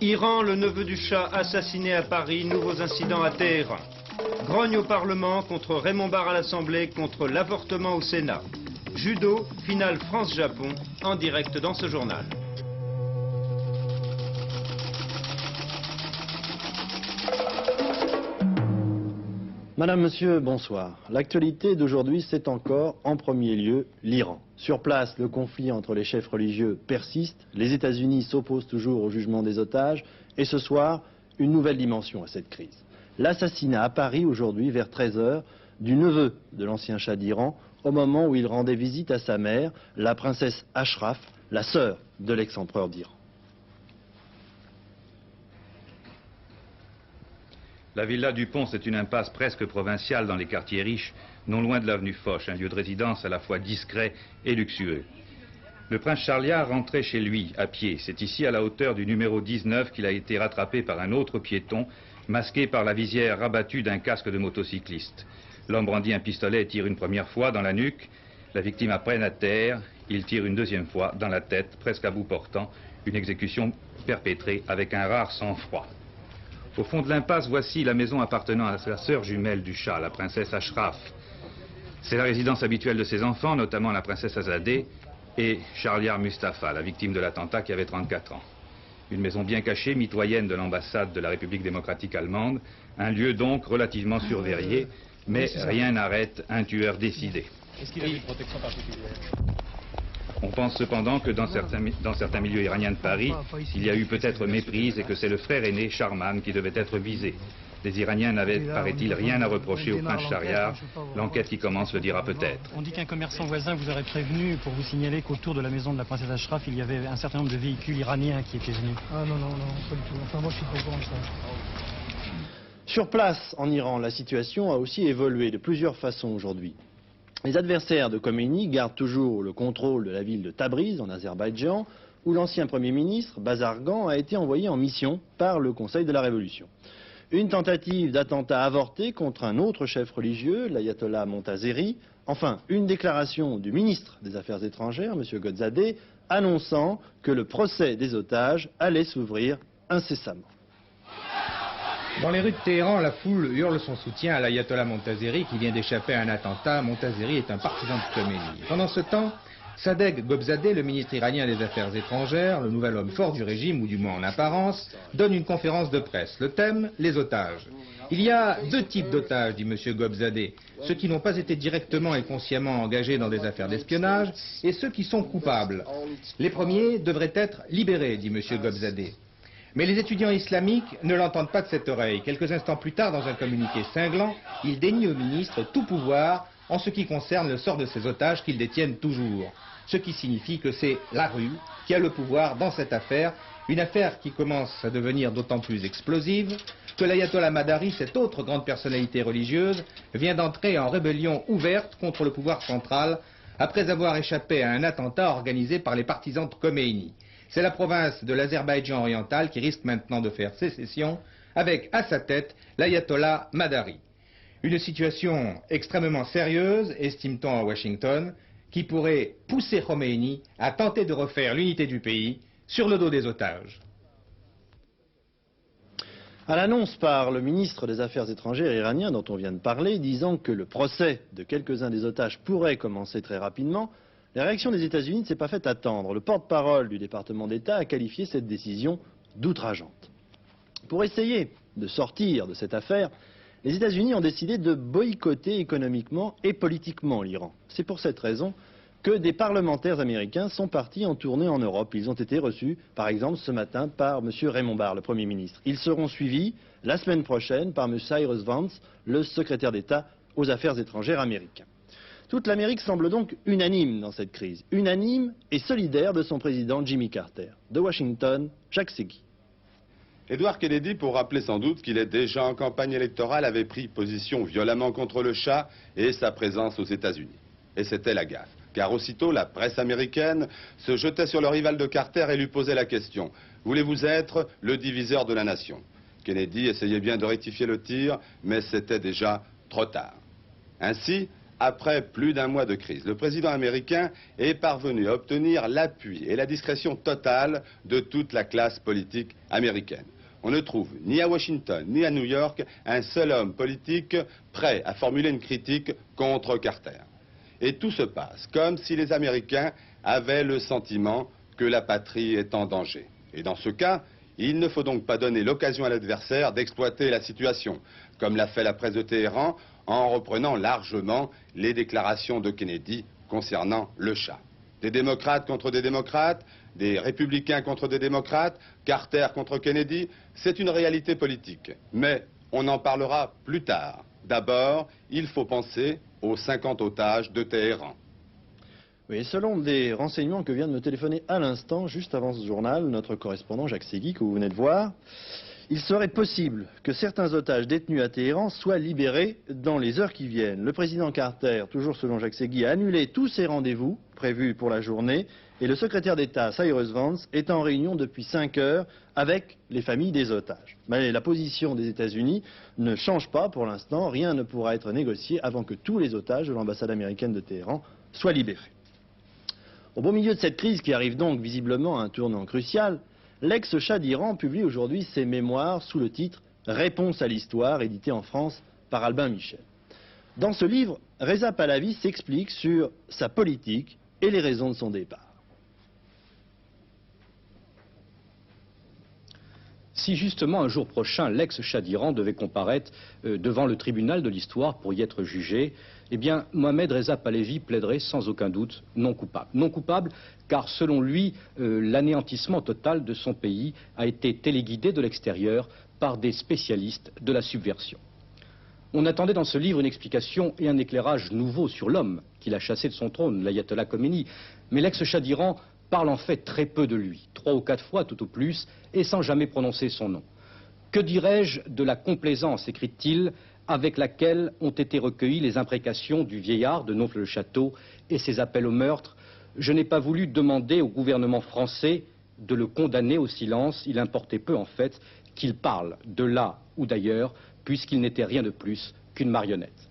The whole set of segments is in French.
Iran, le neveu du Shah assassiné à Paris, nouveaux incidents à Téhéran. Grogne au Parlement contre Raymond Barre à l'Assemblée, contre l'avortement au Sénat. Judo, finale France-Japon, en direct dans ce journal. Madame, Monsieur, bonsoir. L'actualité d'aujourd'hui, c'est encore, en premier lieu, l'Iran. Sur place, le conflit entre les chefs religieux persiste, les États-Unis s'opposent toujours au jugement des otages, et ce soir, une nouvelle dimension à cette crise. L'assassinat à Paris, aujourd'hui, vers 13 h, du neveu de l'ancien Shah d'Iran, au moment où il rendait visite à sa mère, la princesse Ashraf, la sœur de l'ex-empereur d'Iran. La villa du Pont, c'est une impasse presque provinciale dans les quartiers riches, non loin de l'avenue Foch, un lieu de résidence à la fois discret et luxueux. Le prince Charliard rentrait chez lui, à pied. C'est ici, à la hauteur du numéro 19, qu'il a été rattrapé par un autre piéton, masqué par la visière rabattue d'un casque de motocycliste. L'homme brandit un pistolet et tire une première fois dans la nuque. La victime apprenne à terre. Il tire une deuxième fois dans la tête, presque à bout portant. Une exécution perpétrée avec un rare sang-froid. Au fond de l'impasse, voici la maison appartenant à la sœur jumelle du Shah, la princesse Ashraf. C'est la résidence habituelle de ses enfants, notamment la princesse Azadeh et Charliar Mustafa, la victime de l'attentat qui avait 34 ans. Une maison bien cachée, mitoyenne de l'ambassade de la République démocratique allemande, un lieu donc relativement surveillé, mais rien n'arrête un tueur décidé. Est-ce qu'il a une protection particulière ? On pense cependant que dans certains milieux iraniens de Paris, il y a eu peut-être méprise et que c'est le frère aîné, Sharman, qui devait être visé. Les Iraniens n'avaient, paraît-il, rien à reprocher au prince Shahriar. L'enquête qui commence le dira peut-être. On dit qu'un commerçant voisin vous aurait prévenu pour vous signaler qu'autour de la maison de la princesse Ashraf, il y avait un certain nombre de véhicules iraniens qui étaient venus. Ah non, pas du tout. Enfin, moi, je suis pas au courant de ça. Sur place, en Iran, la situation a aussi évolué de plusieurs façons aujourd'hui. Les adversaires de Khomeini gardent toujours le contrôle de la ville de Tabriz, en Azerbaïdjan, où l'ancien Premier ministre, Bazargan, a été envoyé en mission par le Conseil de la Révolution. Une tentative d'attentat avorté contre un autre chef religieux, l'ayatollah Montazeri. Enfin, une déclaration du ministre des Affaires étrangères, M. Godzadeh, annonçant que le procès des otages allait s'ouvrir incessamment. Dans les rues de Téhéran, la foule hurle son soutien à l'ayatollah Montazeri qui vient d'échapper à un attentat. Montazeri est un partisan de Khomeini. Pendant ce temps, Sadegh Gobzadeh, le ministre iranien des Affaires étrangères, le nouvel homme fort du régime, ou du moins en apparence, donne une conférence de presse. Le thème, les otages. Il y a deux types d'otages, dit M. Gobzadeh. Ceux qui n'ont pas été directement et consciemment engagés dans des affaires d'espionnage et ceux qui sont coupables. Les premiers devraient être libérés, dit M. Gobzadeh. Mais les étudiants islamiques ne l'entendent pas de cette oreille. Quelques instants plus tard, dans un communiqué cinglant, il dénie au ministre tout pouvoir en ce qui concerne le sort de ces otages qu'ils détiennent toujours. Ce qui signifie que c'est la rue qui a le pouvoir dans cette affaire, une affaire qui commence à devenir d'autant plus explosive que l'ayatollah Madari, cette autre grande personnalité religieuse, vient d'entrer en rébellion ouverte contre le pouvoir central après avoir échappé à un attentat organisé par les partisans de Khomeini. C'est la province de l'Azerbaïdjan oriental qui risque maintenant de faire sécession, avec à sa tête l'ayatollah Madari. Une situation extrêmement sérieuse, estime-t-on à Washington, qui pourrait pousser Khomeini à tenter de refaire l'unité du pays sur le dos des otages. À l'annonce par le ministre des Affaires étrangères iranien dont on vient de parler, disant que le procès de quelques-uns des otages pourrait commencer très rapidement, la réaction des États-Unis ne s'est pas faite attendre. Le porte-parole du département d'État a qualifié cette décision d'outrageante. Pour essayer de sortir de cette affaire, les États-Unis ont décidé de boycotter économiquement et politiquement l'Iran. C'est pour cette raison que des parlementaires américains sont partis en tournée en Europe. Ils ont été reçus, par exemple, ce matin par M. Raymond Barre, le Premier ministre. Ils seront suivis la semaine prochaine par M. Cyrus Vance, le secrétaire d'État aux Affaires étrangères américain. Toute l'Amérique semble donc unanime dans cette crise, unanime et solidaire de son président Jimmy Carter. De Washington, Jacques Segui. Edward Kennedy, pour rappeler sans doute qu'il est déjà en campagne électorale, avait pris position violemment contre le Shah et sa présence aux États-Unis. Et c'était la gaffe, car aussitôt la presse américaine se jetait sur le rival de Carter et lui posait la question « Voulez-vous être le diviseur de la nation ?» Kennedy essayait bien de rectifier le tir, mais c'était déjà trop tard. Ainsi, Après plus d'un mois de crise, le président américain est parvenu à obtenir l'appui et la discrétion totale de toute la classe politique américaine. On ne trouve ni à Washington ni à New York un seul homme politique prêt à formuler une critique contre Carter. Et tout se passe comme si les Américains avaient le sentiment que la patrie est en danger. Et dans ce cas, il ne faut donc pas donner l'occasion à l'adversaire d'exploiter la situation, comme l'a fait la presse de Téhéran, en reprenant largement les déclarations de Kennedy concernant le Shah. Des démocrates contre des démocrates, des républicains contre des démocrates, Carter contre Kennedy, c'est une réalité politique. Mais on en parlera plus tard. D'abord, il faut penser aux 50 otages de Téhéran. Oui, selon des renseignements que vient de me téléphoner à l'instant, juste avant ce journal, notre correspondant Jacques Segui, que vous venez de voir, il serait possible que certains otages détenus à Téhéran soient libérés dans les heures qui viennent. Le président Carter, toujours selon Jacques Segui, a annulé tous ses rendez-vous prévus pour la journée et le secrétaire d'État Cyrus Vance est en réunion depuis 5 heures avec les familles des otages. Mais la position des États-Unis ne change pas pour l'instant. Rien ne pourra être négocié avant que tous les otages de l'ambassade américaine de Téhéran soient libérés. Au beau milieu de cette crise qui arrive donc visiblement à un tournant crucial, l'ex-Shah d'Iran publie aujourd'hui ses mémoires sous le titre « Réponse à l'histoire » édité en France par Albin Michel. Dans ce livre, Reza Pahlavi s'explique sur sa politique et les raisons de son départ. Si justement un jour prochain l'ex-Shah d'Iran devait comparaître devant le tribunal de l'histoire pour y être jugé, eh bien Mohamed Reza Pahlavi plaiderait sans aucun doute non coupable. Non coupable car selon lui, l'anéantissement total de son pays a été téléguidé de l'extérieur par des spécialistes de la subversion. On attendait dans ce livre une explication et un éclairage nouveau sur l'homme qu'il a chassé de son trône, l'ayatollah Khomeini. Mais l'ex-Shah d'Iran parle en fait très peu de lui, 3 ou 4 fois tout au plus, et sans jamais prononcer son nom. Que dirais-je de la complaisance, écrit-il, avec laquelle ont été recueillies les imprécations du vieillard de Nonfle-le-Château et ses appels au meurtre? Je n'ai pas voulu demander au gouvernement français de le condamner au silence, il importait peu en fait qu'il parle de là ou d'ailleurs, puisqu'il n'était rien de plus qu'une marionnette.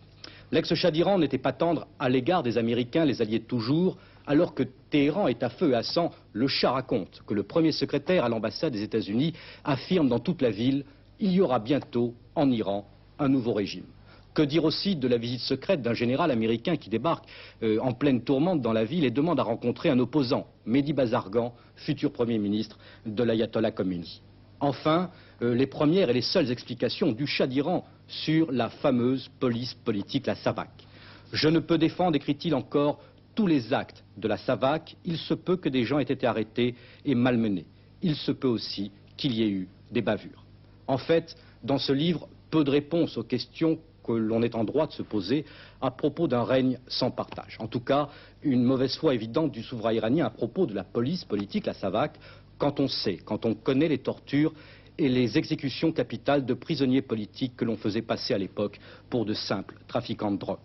L'ex-Shah d'Iran n'était pas tendre à l'égard des Américains, les alliés de toujours, alors que Téhéran est à feu et à sang. Le Shah raconte que le premier secrétaire à l'ambassade des États-Unis affirme dans toute la ville « il y aura bientôt en Iran un nouveau régime ». Que dire aussi de la visite secrète d'un général américain qui débarque en pleine tourmente dans la ville et demande à rencontrer un opposant, Mehdi Bazargan, futur Premier ministre de l'ayatollah Khomeini. Enfin, les premières et les seules explications du Shah d'Iran sur la fameuse police politique, la SAVAK. Je ne peux défendre, écrit-il encore, tous les actes de la SAVAK. Il se peut que des gens aient été arrêtés et malmenés. Il se peut aussi qu'il y ait eu des bavures. En fait, dans ce livre, peu de réponses aux questions que l'on est en droit de se poser à propos d'un règne sans partage. En tout cas, une mauvaise foi évidente du souverain iranien à propos de la police politique, la SAVAK, quand on sait, quand on connaît les tortures et les exécutions capitales de prisonniers politiques que l'on faisait passer à l'époque pour de simples trafiquants de drogue.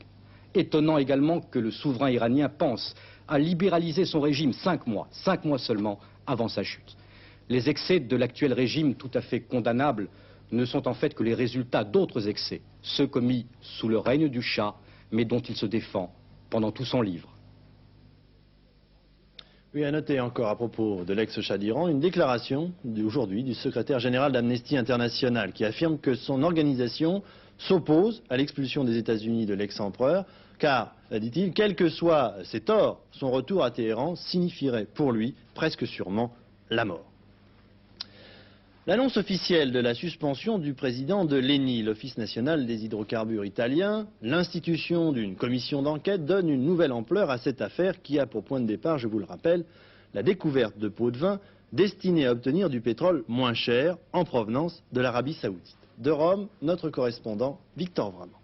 Étonnant également que le souverain iranien pense à libéraliser son régime 5 mois seulement avant sa chute. Les excès de l'actuel régime, tout à fait condamnables, ne sont en fait que les résultats d'autres excès, ceux commis sous le règne du Shah, mais dont il se défend pendant tout son livre. Oui, à noter encore à propos de l'ex-Shah d'Iran, une déclaration aujourd'hui du secrétaire général d'Amnesty International qui affirme que son organisation s'oppose à l'expulsion des États-Unis de l'ex-empereur, car, dit-il, quels que soient ses torts, son retour à Téhéran signifierait pour lui presque sûrement la mort. L'annonce officielle de la suspension du président de l'ENI, l'Office national des hydrocarbures italien, l'institution d'une commission d'enquête donne une nouvelle ampleur à cette affaire qui a pour point de départ, je vous le rappelle, la découverte de pots de vin destinés à obtenir du pétrole moins cher en provenance de l'Arabie Saoudite. De Rome, notre correspondant Victor Vraiment.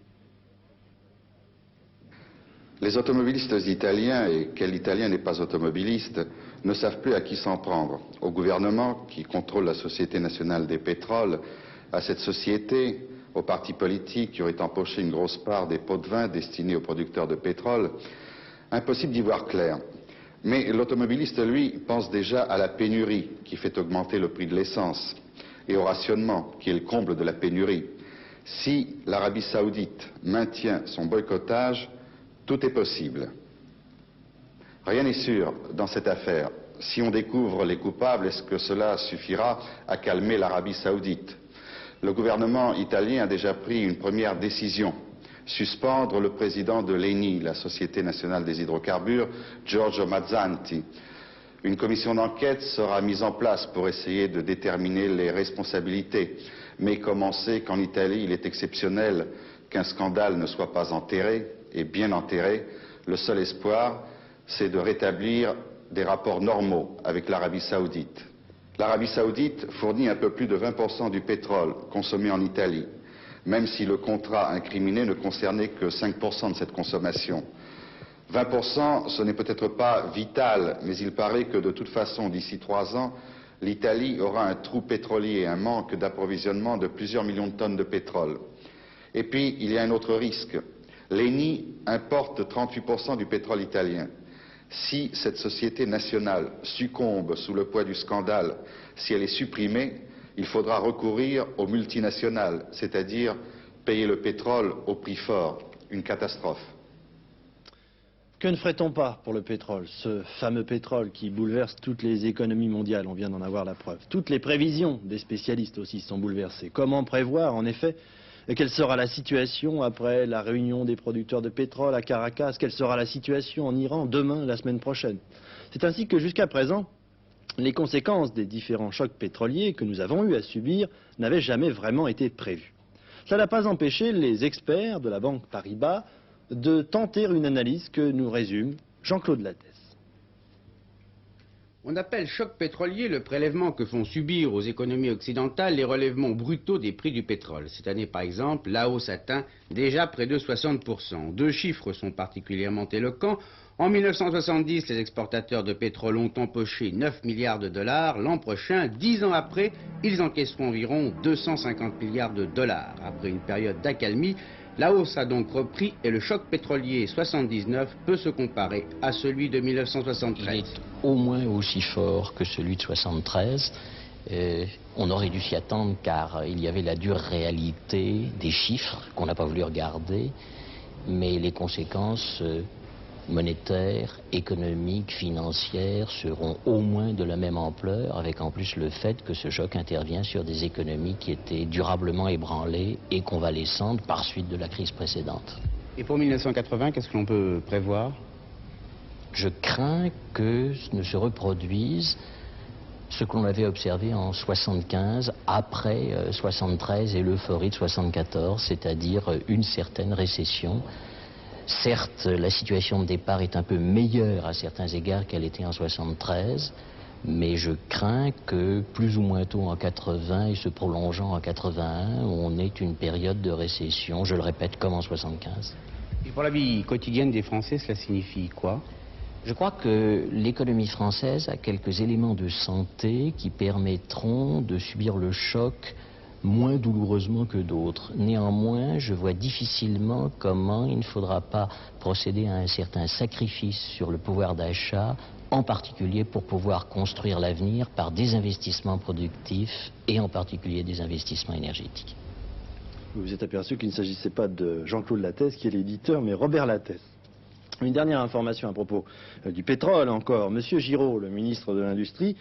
Les automobilistes italiens, et quel Italien n'est pas automobiliste, ne savent plus à qui s'en prendre. Au gouvernement qui contrôle la Société nationale des pétroles, à cette société, aux partis politiques qui auraient empoché une grosse part des pots de vin destinés aux producteurs de pétrole. Impossible d'y voir clair. Mais l'automobiliste, lui, pense déjà à la pénurie qui fait augmenter le prix de l'essence et au rationnement qui est le comble de la pénurie. Si l'Arabie Saoudite maintient son boycottage, Tout est possible. Rien n'est sûr dans cette affaire. Si on découvre les coupables, est-ce que cela suffira à calmer l'Arabie saoudite? Le gouvernement italien a déjà pris une première décision: suspendre le président de l'ENI, la Société nationale des hydrocarbures, Giorgio Mazzanti. Une commission d'enquête sera mise en place pour essayer de déterminer les responsabilités. Mais comme on sait qu'en Italie, il est exceptionnel qu'un scandale ne soit pas enterré, et bien enterré, le seul espoir, c'est de rétablir des rapports normaux avec l'Arabie saoudite. L'Arabie saoudite fournit un peu plus de 20% du pétrole consommé en Italie, même si le contrat incriminé ne concernait que 5% de cette consommation. 20%, ce n'est peut-être pas vital, mais il paraît que de toute façon, d'ici 3 ans, l'Italie aura un trou pétrolier, un manque d'approvisionnement de plusieurs millions de tonnes de pétrole. Et puis, il y a un autre risque. L'ENI importe 38% du pétrole italien. Si cette société nationale succombe sous le poids du scandale, si elle est supprimée, il faudra recourir aux multinationales, c'est-à-dire payer le pétrole au prix fort. Une catastrophe. Que ne ferait-on pas pour le pétrole, ce fameux pétrole qui bouleverse toutes les économies mondiales, on vient d'en avoir la preuve. Toutes les prévisions des spécialistes aussi sont bouleversées. Comment prévoir, en effet, quelle sera la situation après la réunion des producteurs de pétrole à Caracas? Quelle sera la situation en Iran demain, la semaine prochaine? C'est ainsi que jusqu'à présent, les conséquences des différents chocs pétroliers que nous avons eu à subir n'avaient jamais vraiment été prévues. Cela n'a pas empêché les experts de la banque Paribas de tenter une analyse que nous résume Jean-Claude Lattès. On appelle choc pétrolier le prélèvement que font subir aux économies occidentales les relèvements brutaux des prix du pétrole. Cette année, par exemple, la hausse atteint déjà près de 60%. 2 chiffres sont particulièrement éloquents. En 1970, les exportateurs de pétrole ont empoché 9 milliards de dollars. L'an prochain, 10 ans après, ils encaisseront environ 250 milliards de dollars. Après une période d'accalmie, la hausse a donc repris et le choc pétrolier 79 peut se comparer à celui de 1973. Il est au moins aussi fort que celui de 73. On aurait dû s'y attendre car il y avait la dure réalité des chiffres qu'on n'a pas voulu regarder, mais les conséquences monétaires, économiques, financières seront au moins de la même ampleur, avec en plus le fait que ce choc intervient sur des économies qui étaient durablement ébranlées et convalescentes par suite de la crise précédente. Et pour 1980, qu'est-ce que l'on peut prévoir? Je crains que ne se reproduise ce qu'on avait observé en 75, après 73 et l'euphorie de 74, c'est-à-dire une certaine récession. Certes, la situation de départ est un peu meilleure à certains égards qu'elle était en 73, mais je crains que plus ou moins tôt en 80 et se prolongeant en 81, on ait une période de récession, je le répète, comme en 75. Et pour la vie quotidienne des Français, cela signifie quoi? Je crois que l'économie française a quelques éléments de santé qui permettront de subir le choc moins douloureusement que d'autres. Néanmoins, je vois difficilement comment il ne faudra pas procéder à un certain sacrifice sur le pouvoir d'achat, en particulier pour pouvoir construire l'avenir par des investissements productifs et en particulier des investissements énergétiques. Vous vous êtes aperçu qu'il ne s'agissait pas de Jean-Claude Lattès qui est l'éditeur, mais Robert Lattès. Une dernière information à propos du pétrole encore. Monsieur Giraud, le ministre de l'Industrie,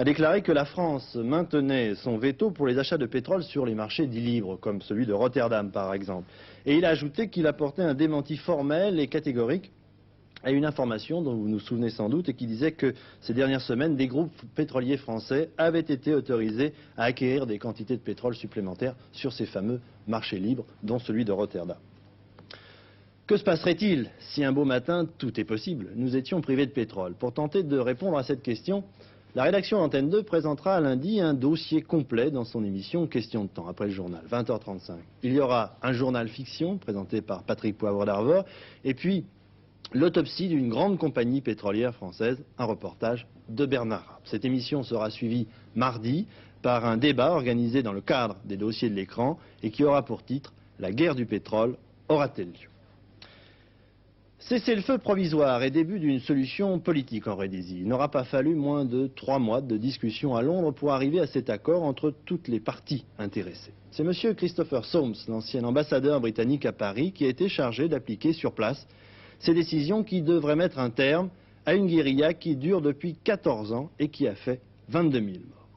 a déclaré que la France maintenait son veto pour les achats de pétrole sur les marchés dits libres, comme celui de Rotterdam par exemple. Et il a ajouté qu'il apportait un démenti formel et catégorique à une information dont vous nous souvenez sans doute et qui disait que ces dernières semaines, des groupes pétroliers français avaient été autorisés à acquérir des quantités de pétrole supplémentaires sur ces fameux marchés libres, dont celui de Rotterdam. Que se passerait-il si un beau matin, tout est possible, nous étions privés de pétrole? Pour tenter de répondre à cette question, la rédaction Antenne 2 présentera lundi un dossier complet dans son émission Question de temps, après le journal, 20h35. Il y aura un journal fiction présenté par Patrick Poivre d'Arvor, et puis l'autopsie d'une grande compagnie pétrolière française, un reportage de Bernard Rapp. Cette émission sera suivie mardi par un débat organisé dans le cadre des dossiers de l'écran et qui aura pour titre « La guerre du pétrole aura-t-elle lieu ?» Cessez-le-feu provisoire et début d'une solution politique en Rhodésie. Il n'aura pas fallu moins de 3 mois de discussion à Londres pour arriver à cet accord entre toutes les parties intéressées. C'est M. Christopher Soames, l'ancien ambassadeur britannique à Paris, qui a été chargé d'appliquer sur place Ces décisions qui devraient mettre un terme à une guérilla qui dure depuis 14 ans et qui a fait 22 000 morts.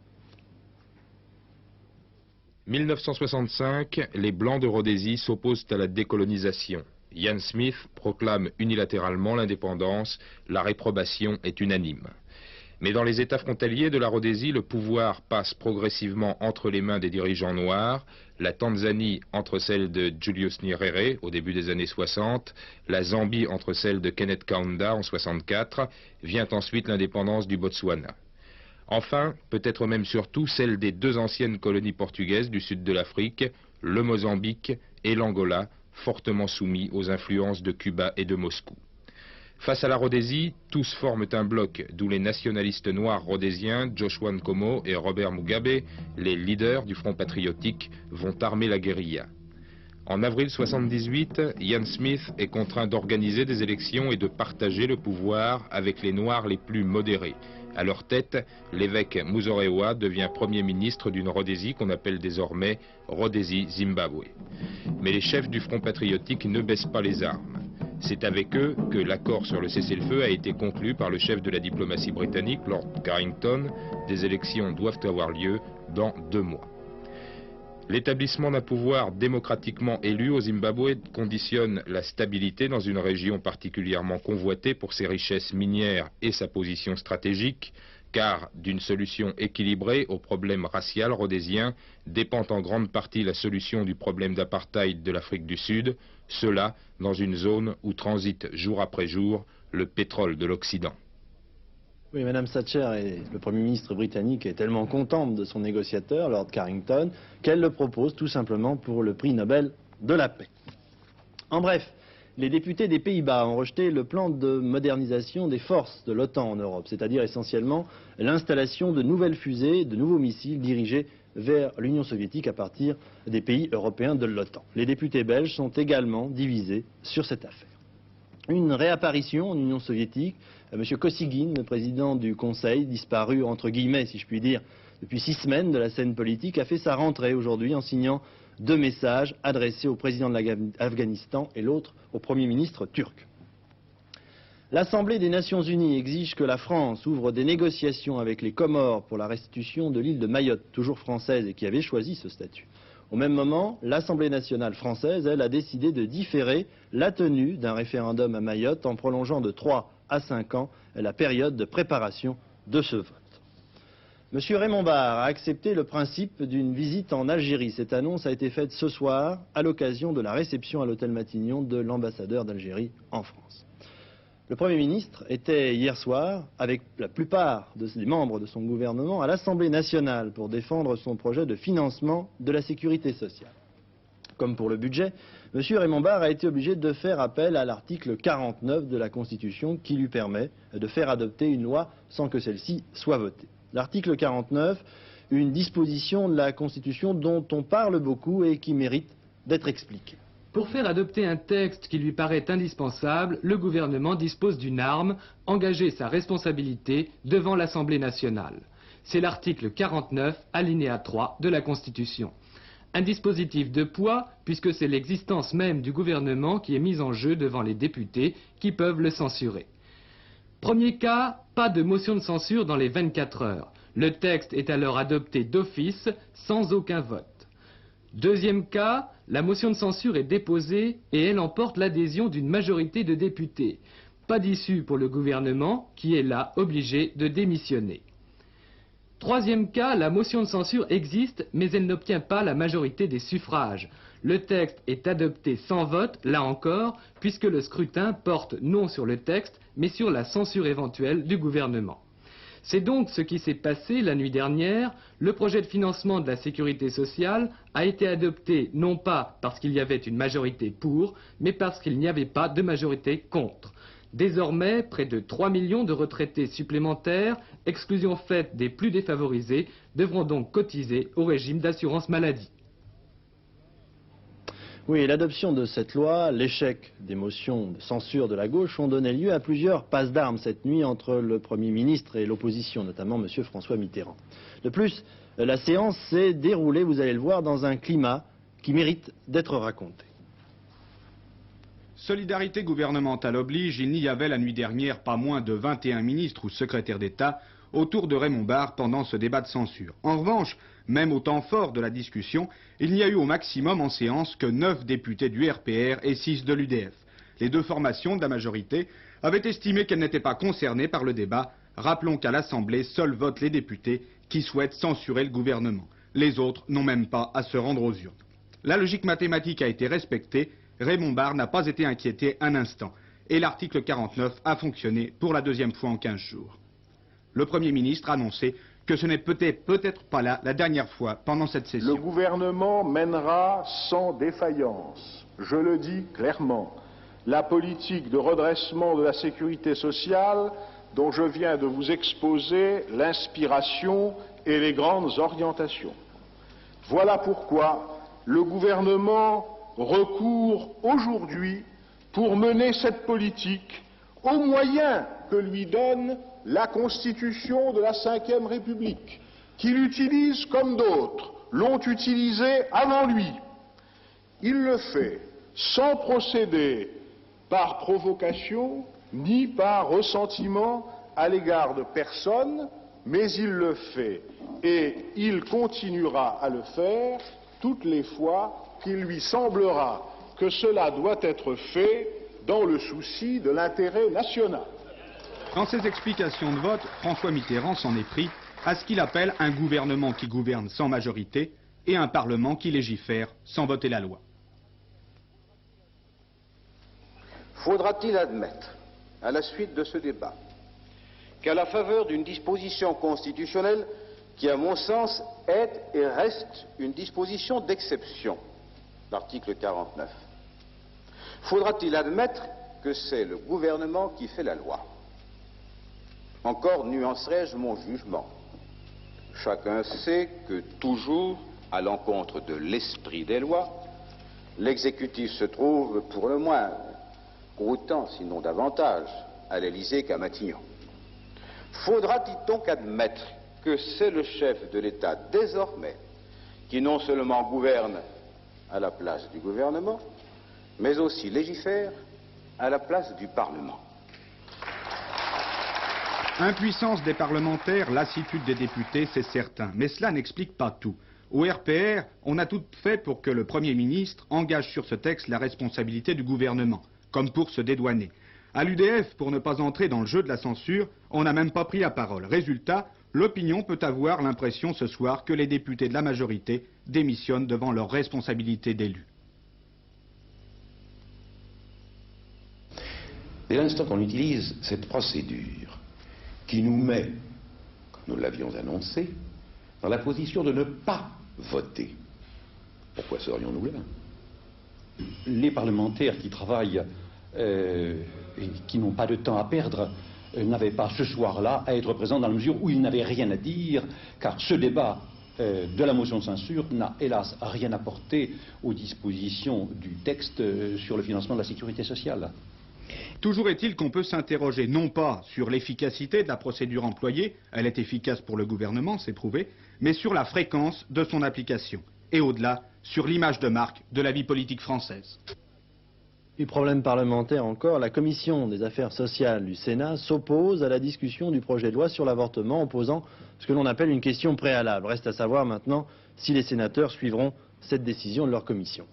1965, les Blancs de Rhodésie s'opposent à la décolonisation. Ian Smith proclame unilatéralement l'indépendance, la réprobation est unanime. Mais dans les États frontaliers de la Rhodésie, le pouvoir passe progressivement entre les mains des dirigeants noirs, la Tanzanie entre celles de Julius Nyerere au début des années 60, la Zambie entre celles de Kenneth Kaunda en 64, vient ensuite l'indépendance du Botswana. Enfin, peut-être même surtout celle des deux anciennes colonies portugaises du sud de l'Afrique, le Mozambique et l'Angola, fortement soumis aux influences de Cuba et de Moscou. Face à la Rhodésie, tous forment un bloc, d'où les nationalistes noirs rhodésiens, Joshua Nkomo et Robert Mugabe, les leaders du Front patriotique, vont armer la guérilla. En avril 1978, Ian Smith est contraint d'organiser des élections et de partager le pouvoir avec les Noirs les plus modérés. À leur tête, l'évêque Muzorewa devient Premier ministre d'une Rhodésie qu'on appelle désormais Rhodésie-Zimbabwe. Mais les chefs du Front patriotique ne baissent pas les armes. C'est avec eux que l'accord sur le cessez-le-feu a été conclu par le chef de la diplomatie britannique, Lord Carrington. Des élections doivent avoir lieu dans 2 mois. L'établissement d'un pouvoir démocratiquement élu au Zimbabwe conditionne la stabilité dans une région particulièrement convoitée pour ses richesses minières et sa position stratégique, car d'une solution équilibrée au problème racial rhodésien dépend en grande partie la solution du problème d'apartheid de l'Afrique du Sud, cela dans une zone où transite jour après jour le pétrole de l'Occident. Oui, Mme Thatcher et le Premier ministre britannique est tellement contente de son négociateur, Lord Carrington, qu'elle le propose tout simplement pour le prix Nobel de la paix. En bref, les députés des Pays-Bas ont rejeté le plan de modernisation des forces de l'OTAN en Europe, c'est-à-dire essentiellement l'installation de nouvelles fusées, de nouveaux missiles dirigés vers l'Union soviétique à partir des pays européens de l'OTAN. Les députés belges sont également divisés sur cette affaire. Une réapparition en Union soviétique, M. Kosygin, le président du Conseil, disparu entre guillemets, si je puis dire, depuis 6 semaines de la scène politique, a fait sa rentrée aujourd'hui en signant 2 messages adressés au président de l'Afghanistan et l'autre au Premier ministre turc. L'Assemblée des Nations Unies exige que la France ouvre des négociations avec les Comores pour la restitution de l'île de Mayotte, toujours française et qui avait choisi ce statut. Au même moment, l'Assemblée nationale française, elle, a décidé de différer la tenue d'un référendum à Mayotte en prolongeant de 3 à 5 ans la période de préparation de ce vote. M. Raymond Barre a accepté le principe d'une visite en Algérie. Cette annonce a été faite ce soir à l'occasion de la réception à l'hôtel Matignon de l'ambassadeur d'Algérie en France. Le Premier ministre était hier soir, avec la plupart des membres de son gouvernement, à l'Assemblée nationale pour défendre son projet de financement de la sécurité sociale. Comme pour le budget, M. Raymond Barre a été obligé de faire appel à l'article 49 de la Constitution qui lui permet de faire adopter une loi sans que celle-ci soit votée. L'article 49, une disposition de la Constitution dont on parle beaucoup et qui mérite d'être expliquée. Pour faire adopter un texte qui lui paraît indispensable, le gouvernement dispose d'une arme, engager sa responsabilité devant l'Assemblée nationale. C'est l'article 49, alinéa 3 de la Constitution. Un dispositif de poids, puisque c'est l'existence même du gouvernement qui est mise en jeu devant les députés qui peuvent le censurer. Premier cas, pas de motion de censure dans les 24 heures. Le texte est alors adopté d'office, sans aucun vote. Deuxième cas, la motion de censure est déposée et elle emporte l'adhésion d'une majorité de députés. Pas d'issue pour le gouvernement qui est là obligé de démissionner. Troisième cas, la motion de censure existe mais elle n'obtient pas la majorité des suffrages. Le texte est adopté sans vote, là encore, puisque le scrutin porte non sur le texte mais sur la censure éventuelle du gouvernement. C'est donc ce qui s'est passé la nuit dernière. Le projet de financement de la sécurité sociale a été adopté non pas parce qu'il y avait une majorité pour, mais parce qu'il n'y avait pas de majorité contre. Désormais, près de 3 millions de retraités supplémentaires, exclusion faite des plus défavorisés, devront donc cotiser au régime d'assurance maladie. Oui, l'adoption de cette loi, l'échec des motions de censure de la gauche ont donné lieu à plusieurs passes d'armes cette nuit entre le Premier ministre et l'opposition, notamment M. François Mitterrand. De plus, la séance s'est déroulée, vous allez le voir, dans un climat qui mérite d'être raconté. Solidarité gouvernementale oblige, il n'y avait la nuit dernière pas moins de 21 ministres ou secrétaires d'État autour de Raymond Barre pendant ce débat de censure. En revanche, même au temps fort de la discussion, il n'y a eu au maximum en séance que 9 députés du RPR et 6 de l'UDF. Les deux formations de la majorité avaient estimé qu'elles n'étaient pas concernées par le débat. Rappelons qu'à l'Assemblée, seuls votent les députés qui souhaitent censurer le gouvernement. Les autres n'ont même pas à se rendre aux urnes. La logique mathématique a été respectée. Raymond Barre n'a pas été inquiété un instant. Et l'article 49 a fonctionné pour la deuxième fois en 15 jours. Le Premier ministre a annoncé que ce n'est peut-être pas là la dernière fois pendant cette session. Le gouvernement mènera sans défaillance, je le dis clairement, la politique de redressement de la sécurité sociale dont je viens de vous exposer l'inspiration et les grandes orientations. Voilà pourquoi le gouvernement recourt aujourd'hui pour mener cette politique aux moyens que lui donne la Constitution de la Ve République, qu'il utilise comme d'autres l'ont utilisé avant lui. Il le fait sans procéder par provocation ni par ressentiment à l'égard de personne, mais il le fait et il continuera à le faire toutes les fois qu'il lui semblera que cela doit être fait dans le souci de l'intérêt national. Dans ses explications de vote, François Mitterrand s'en est pris à ce qu'il appelle un gouvernement qui gouverne sans majorité et un Parlement qui légifère sans voter la loi. Faudra-t-il admettre, à la suite de ce débat, qu'à la faveur d'une disposition constitutionnelle qui, à mon sens, est et reste une disposition d'exception, l'article 49, faudra-t-il admettre que c'est le gouvernement qui fait la loi? Encore nuancerai-je mon jugement. Chacun sait que toujours, à l'encontre de l'esprit des lois, l'exécutif se trouve pour le moins autant, sinon davantage, à l'Élysée qu'à Matignon. Faudra-t-il donc admettre que c'est le chef de l'État désormais qui non seulement gouverne à la place du gouvernement, mais aussi légifère à la place du Parlement? Impuissance des parlementaires, lassitude des députés, c'est certain. Mais cela n'explique pas tout. Au RPR, on a tout fait pour que le Premier ministre engage sur ce texte la responsabilité du gouvernement, comme pour se dédouaner. À l'UDF, pour ne pas entrer dans le jeu de la censure, on n'a même pas pris la parole. Résultat, l'opinion peut avoir l'impression ce soir que les députés de la majorité démissionnent devant leurs responsabilités d'élus. Dès l'instant qu'on utilise cette procédure, qui nous met, comme nous l'avions annoncé, dans la position de ne pas voter. Pourquoi serions-nous là? Les parlementaires qui travaillent et qui n'ont pas de temps à perdre n'avaient pas ce soir-là à être présents dans la mesure où ils n'avaient rien à dire, car ce débat de la motion de censure n'a hélas rien apporté aux dispositions du texte sur le financement de la sécurité sociale. Toujours est-il qu'on peut s'interroger non pas sur l'efficacité de la procédure employée, elle est efficace pour le gouvernement, c'est prouvé, mais sur la fréquence de son application. Et au-delà, sur l'image de marque de la vie politique française. Du problème parlementaire encore, la Commission des affaires sociales du Sénat s'oppose à la discussion du projet de loi sur l'avortement en posant ce que l'on appelle une question préalable. Reste à savoir maintenant si les sénateurs suivront cette décision de leur commission.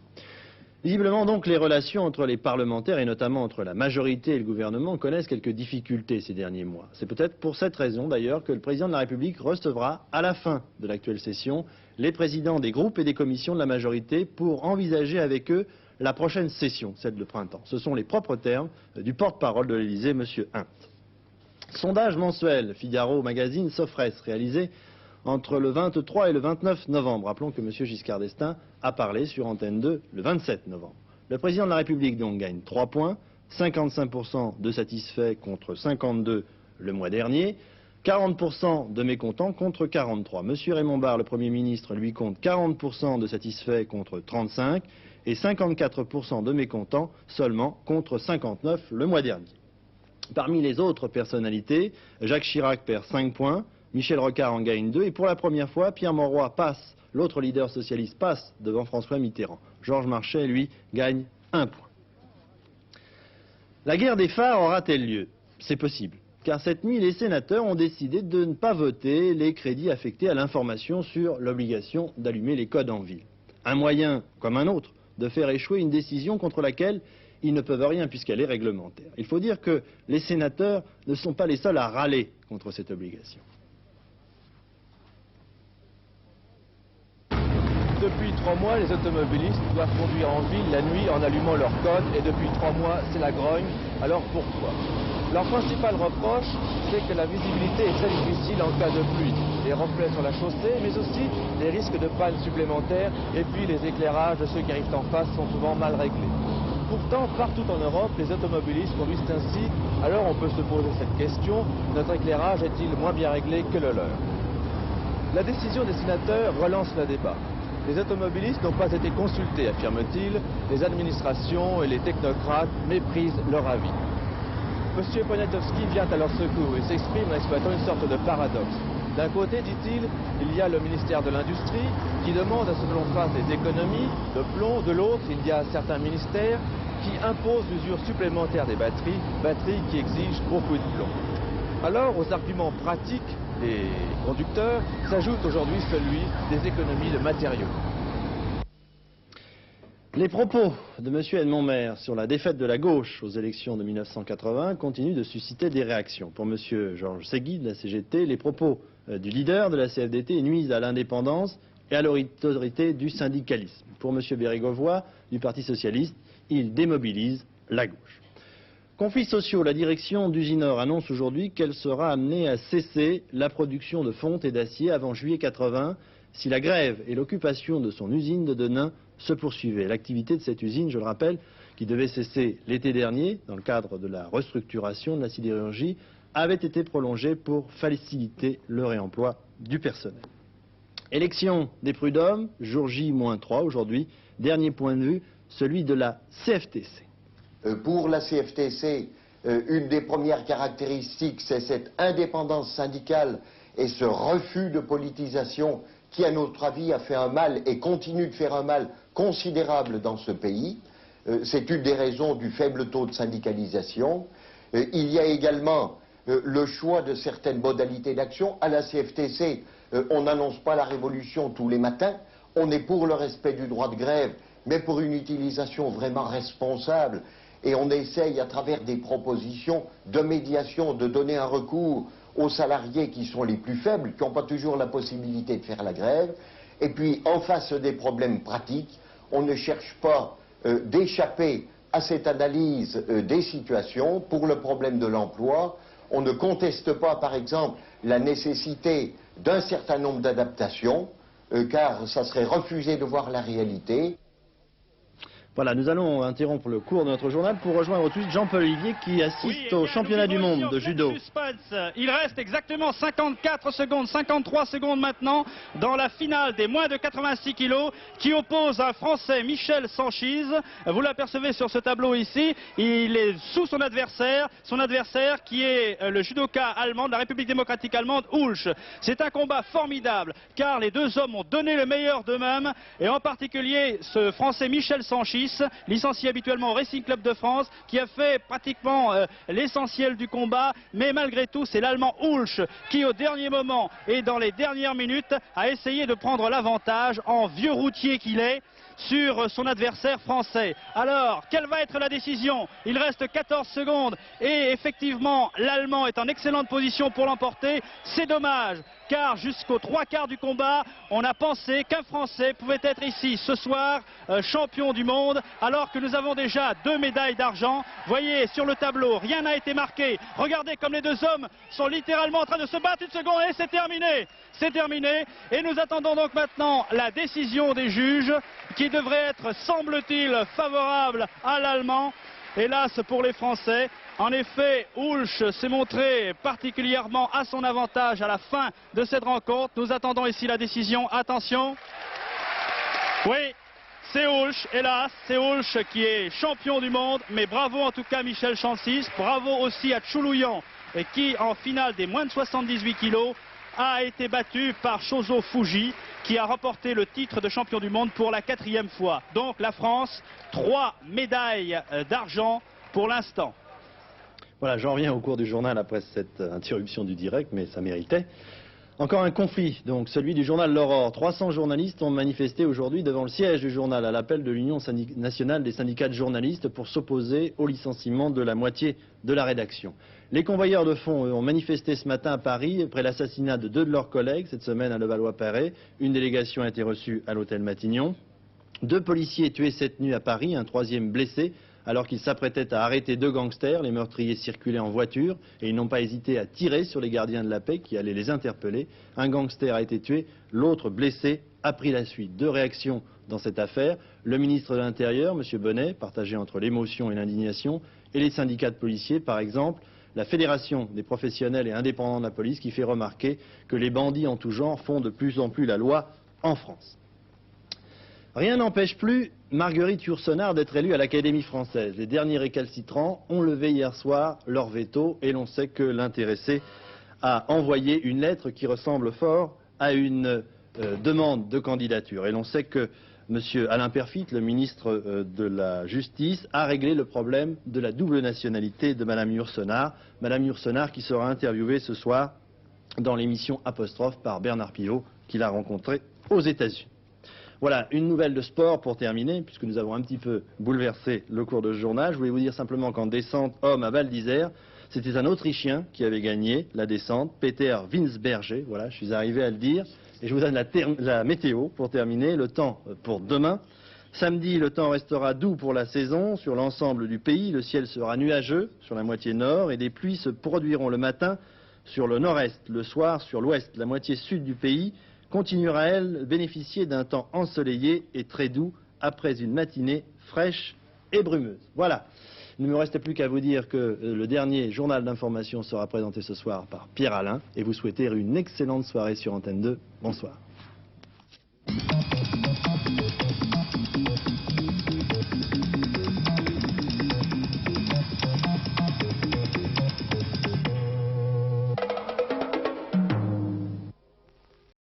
Visiblement donc les relations entre les parlementaires et notamment entre la majorité et le gouvernement connaissent quelques difficultés ces derniers mois. C'est peut-être pour cette raison d'ailleurs que le président de la République recevra à la fin de l'actuelle session les présidents des groupes et des commissions de la majorité pour envisager avec eux la prochaine session, celle de printemps. Ce sont les propres termes du porte-parole de l'Élysée, M. Hunt. Sondage mensuel Figaro Magazine Sofres réalisé entre le 23 et le 29 novembre. Rappelons que M. Giscard d'Estaing a parlé sur Antenne 2 le 27 novembre. Le président de la République donc gagne 3 points, 55% de satisfaits contre 52 le mois dernier, 40% de mécontents contre 43. M. Raymond Barre, le Premier ministre, lui compte 40% de satisfaits contre 35 et 54% de mécontents seulement contre 59 le mois dernier. Parmi les autres personnalités, Jacques Chirac perd 5 points, Michel Rocard en gagne 2 et pour la première fois, Pierre Mauroy passe, l'autre leader socialiste passe devant François Mitterrand. Georges Marchais, lui, gagne 1 point. La guerre des phares aura-t-elle lieu? C'est possible, car cette nuit, les sénateurs ont décidé de ne pas voter les crédits affectés à l'information sur l'obligation d'allumer les codes en ville. Un moyen, comme un autre, de faire échouer une décision contre laquelle ils ne peuvent rien puisqu'elle est réglementaire. Il faut dire que les sénateurs ne sont pas les seuls à râler contre cette obligation. Depuis 3 mois, les automobilistes doivent conduire en ville la nuit en allumant leur code et depuis 3 mois, c'est la grogne. Alors pourquoi? Leur principal reproche, c'est que la visibilité est très difficile en cas de pluie. Les reflets sur la chaussée, mais aussi les risques de panne supplémentaires et puis les éclairages de ceux qui arrivent en face sont souvent mal réglés. Pourtant, partout en Europe, les automobilistes conduisent ainsi. Alors on peut se poser cette question, notre éclairage est-il moins bien réglé que le leur? La décision des sénateurs relance le débat. Les automobilistes n'ont pas été consultés, affirme-t-il. Les administrations et les technocrates méprisent leur avis. M. Poniatowski vient à leur secours et s'exprime en exploitant une sorte de paradoxe. D'un côté, dit-il, il y a le ministère de l'Industrie qui demande à ce que l'on fasse des économies de plomb. De l'autre, il y a certains ministères qui imposent l'usure supplémentaire des batteries qui exigent beaucoup de plomb. Alors, aux arguments pratiques des conducteurs s'ajoute aujourd'hui celui des économies de matériaux. Les propos de M. Edmond Maire sur la défaite de la gauche aux élections de 1980 continuent de susciter des réactions. Pour M. Georges Segui de la CGT, les propos du leader de la CFDT nuisent à l'indépendance et à l'autorité du syndicalisme. Pour M. Bérégovoy du Parti socialiste, il démobilise la gauche. Conflits sociaux, la direction d'Usinor annonce aujourd'hui qu'elle sera amenée à cesser la production de fonte et d'acier avant juillet 80 si la grève et l'occupation de son usine de Denain se poursuivaient. L'activité de cette usine, je le rappelle, qui devait cesser l'été dernier dans le cadre de la restructuration de la sidérurgie, avait été prolongée pour faciliter le réemploi du personnel. Élection des prud'hommes, jour J-3 aujourd'hui, dernier point de vue, celui de la CFTC. Pour la CFTC, une des premières caractéristiques, c'est cette indépendance syndicale et ce refus de politisation qui, à notre avis, a fait un mal et continue de faire un mal considérable dans ce pays. C'est une des raisons du faible taux de syndicalisation. Il y a également le choix de certaines modalités d'action. À la CFTC, on n'annonce pas la révolution tous les matins. On est pour le respect du droit de grève, mais pour une utilisation vraiment responsable. Et on essaye, à travers des propositions de médiation, de donner un recours aux salariés qui sont les plus faibles, qui n'ont pas toujours la possibilité de faire la grève. Et puis, en face des problèmes pratiques, on ne cherche pas d'échapper à cette analyse des situations. Pour le problème de l'emploi, on ne conteste pas, par exemple, la nécessité d'un certain nombre d'adaptations, car ça serait refuser de voir la réalité. Voilà, nous allons interrompre le cours de notre journal pour rejoindre tout de suite Jean-Paul Olivier qui assiste au championnat du monde de judo. Il reste exactement 54 secondes, 53 secondes maintenant dans la finale des moins de 86 kilos qui oppose un Français, Michel Sanchise. Vous l'apercevez sur ce tableau ici, il est sous son adversaire qui est le judoka allemand de la République démocratique allemande, Ulsch. C'est un combat formidable car les deux hommes ont donné le meilleur d'eux-mêmes et en particulier ce Français Michel Sanchise, licencié habituellement au Racing Club de France, qui a fait pratiquement l'essentiel du combat, mais malgré tout c'est l'Allemand Ulsch qui au dernier moment et dans les dernières minutes a essayé de prendre l'avantage en vieux routier qu'il est sur son adversaire français. Alors, quelle va être la décision? Il reste 14 secondes et effectivement l'Allemand est en excellente position pour l'emporter. C'est dommage car jusqu'aux 3/4 du combat, on a pensé qu'un Français pouvait être ici ce soir champion du monde alors que nous avons déjà 2 médailles d'argent. Voyez sur le tableau, rien n'a été marqué. Regardez comme les deux hommes sont littéralement en train de se battre. Une seconde et c'est terminé. C'est terminé et nous attendons donc maintenant la décision des juges qui devrait être, semble-t-il, favorable à l'Allemand. Hélas pour les Français. En effet, Ulsch s'est montré particulièrement à son avantage à la fin de cette rencontre. Nous attendons ici la décision. Attention. Oui, c'est Ulsch, hélas, c'est Ulsch qui est champion du monde. Mais bravo en tout cas Michel Sanchise. Bravo aussi à Chuluyan qui, en finale des moins de 78 kilos, a été battu par Shozo Fuji qui a remporté le titre de champion du monde pour la 4e fois. Donc la France, 3 médailles d'argent pour l'instant. Voilà, j'en reviens au cours du journal après cette interruption du direct, mais ça méritait. Encore un conflit, donc celui du journal L'Aurore. 300 journalistes ont manifesté aujourd'hui devant le siège du journal à l'appel de l'Union nationale des syndicats de journalistes pour s'opposer au licenciement de la moitié de la rédaction. Les convoyeurs de fonds ont manifesté ce matin à Paris après l'assassinat de 2 de leurs collègues cette semaine à Levallois-Perret. Une délégation a été reçue à l'hôtel Matignon. 2 policiers tués cette nuit à Paris, un 3e blessé. Alors qu'ils s'apprêtaient à arrêter 2 gangsters, les meurtriers circulaient en voiture et ils n'ont pas hésité à tirer sur les gardiens de la paix qui allaient les interpeller. Un gangster a été tué, l'autre blessé a pris la suite. 2 réactions dans cette affaire. Le ministre de l'Intérieur, M. Bonnet, partagé entre l'émotion et l'indignation, et les syndicats de policiers, par exemple, la Fédération des professionnels et indépendants de la police qui fait remarquer que les bandits en tout genre font de plus en plus la loi en France. Rien n'empêche plus Marguerite Yourcenar d'être élue à l'Académie française. Les derniers récalcitrants ont levé hier soir leur veto et l'on sait que l'intéressé a envoyé une lettre qui ressemble fort à une demande de candidature. Et l'on sait que M. Alain Peyrefitte, le ministre de la Justice, a réglé le problème de la double nationalité de Mme Yourcenar. Mme Yourcenar qui sera interviewée ce soir dans l'émission Apostrophe par Bernard Pivot, qu'il a rencontré aux États-Unis. Voilà, une nouvelle de sport pour terminer, puisque nous avons un petit peu bouleversé le cours de ce journal. Je voulais vous dire simplement qu'en descente homme à Val d'Isère, c'était un Autrichien qui avait gagné la descente, Peter Winsberger. Voilà, je suis arrivé à le dire. Et je vous donne la météo pour terminer, le temps pour demain. Samedi, le temps restera doux pour la saison sur l'ensemble du pays. Le ciel sera nuageux sur la moitié nord et des pluies se produiront le matin sur le nord-est, le soir sur l'ouest. La moitié sud du pays continuera, elle, bénéficier d'un temps ensoleillé et très doux après une matinée fraîche et brumeuse. Voilà, il ne me reste plus qu'à vous dire que le dernier journal d'information sera présenté ce soir par Pierre Alain et vous souhaiter une excellente soirée sur Antenne 2. Bonsoir.